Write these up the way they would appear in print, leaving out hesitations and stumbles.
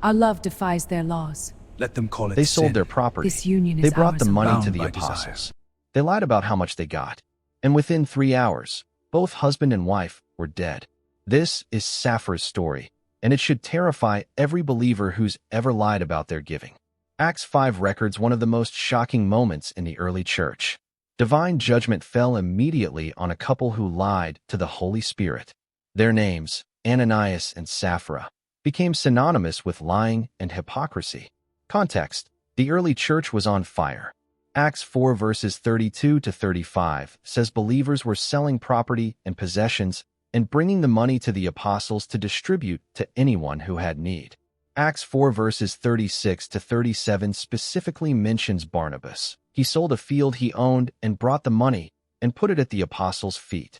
Our love defies their laws. Let them call it They sin. sold their property. This union They is brought ours the money alone. to the Bound by apostles. They lied about how much they got. And within 3 hours, both husband and wife were dead. This is Sapphira's story, and it should terrify every believer who's ever lied about their giving. Acts 5 records one of the most shocking moments in the early church. Divine judgment fell immediately on a couple who lied to the Holy Spirit. Their names, Ananias and Sapphira, became synonymous with lying and hypocrisy. Context: the early church was on fire. Acts 4 verses 32 to 35 says believers were selling property and possessions and bringing the money to the apostles to distribute to anyone who had need. Acts 4 verses 36 to 37 specifically mentions Barnabas. He sold a field he owned and brought the money and put it at the apostles' feet.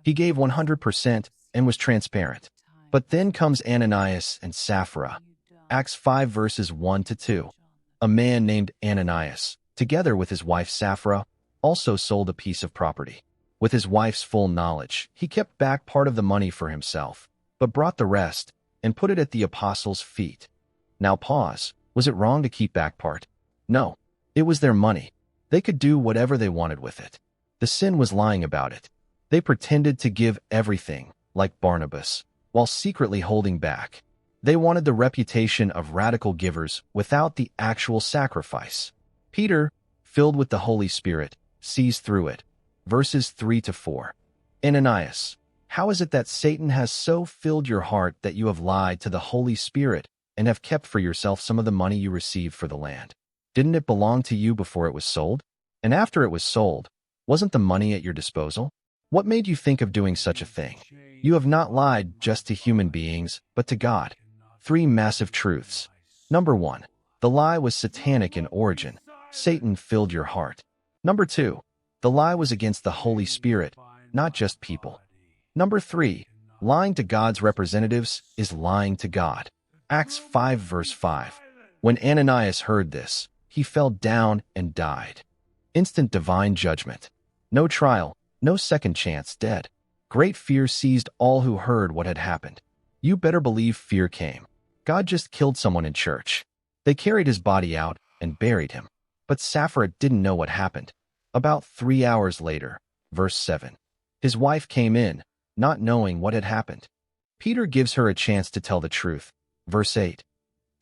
He gave 100% and was transparent. But then comes Ananias and Sapphira. Acts 5 verses 1 to 2. A man named Ananias, together with his wife Sapphira, also sold a piece of property. With his wife's full knowledge, he kept back part of the money for himself, but brought the rest and put it at the apostles' feet. Now pause. Was it wrong to keep back part? No. It was their money. They could do whatever they wanted with it. The sin was lying about it. They pretended to give everything, like Barnabas, while secretly holding back. They wanted the reputation of radical givers without the actual sacrifice. Peter, filled with the Holy Spirit, sees through it. Verses 3 to 4. Ananias, how is it that Satan has so filled your heart that you have lied to the Holy Spirit and have kept for yourself some of the money you received for the land? Didn't it belong to you before it was sold? And after it was sold, wasn't the money at your disposal? What made you think of doing such a thing? You have not lied just to human beings, but to God. 3 massive truths. Number 1. The lie was satanic in origin. Satan filled your heart. Number 2. The lie was against the Holy Spirit, not just people. Number 3. Lying to God's representatives is lying to God. Acts 5 verse 5. When Ananias heard this, he fell down and died. Instant divine judgment. No trial, no second chance, dead. Great fear seized all who heard what had happened. You better believe fear came. God just killed someone in church. They carried his body out and buried him. But Sapphira didn't know what happened. About 3 hours later, verse 7. His wife came in, not knowing what had happened. Peter gives her a chance to tell the truth. Verse 8.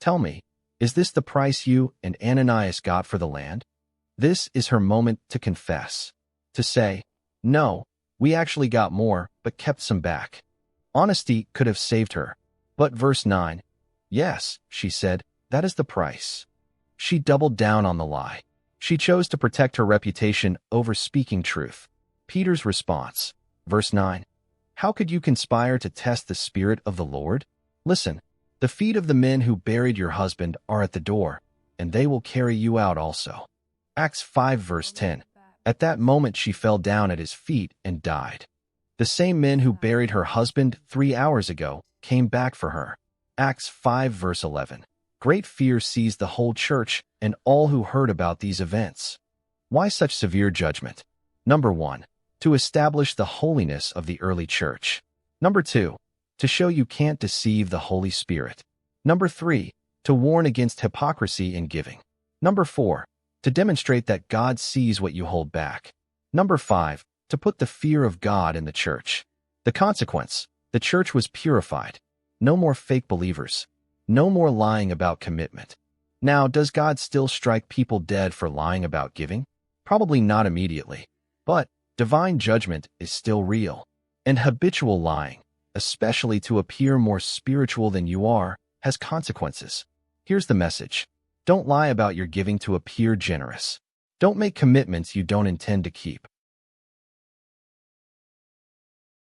Tell me, is this the price you and Ananias got for the land? This is her moment to confess. To say, no, we actually got more, but kept some back. Honesty could have saved her. But verse 9. Yes, she said, that is the price. She doubled down on the lie. She chose to protect her reputation over speaking truth. Peter's response. Verse 9. How could you conspire to test the Spirit of the Lord? Listen, the feet of the men who buried your husband are at the door, and they will carry you out also. Acts 5 verse 10. At that moment she fell down at his feet and died. The same men who buried her husband 3 hours ago came back for her. Acts 5 verse 11. Great fear seized the whole church and all who heard about these events. Why such severe judgment? Number 1. To establish the holiness of the early church. Number 2. To show you can't deceive the Holy Spirit. Number 3. To warn against hypocrisy in giving. Number 4. To demonstrate that God sees what you hold back. Number 5. To put the fear of God in the church. The consequence: the church was purified. No more fake believers. No more lying about commitment. Now, does God still strike people dead for lying about giving? Probably not immediately. But divine judgment is still real. And habitual lying, especially to appear more spiritual than you are, has consequences. Here's the message. Don't lie about your giving to appear generous. Don't make commitments you don't intend to keep.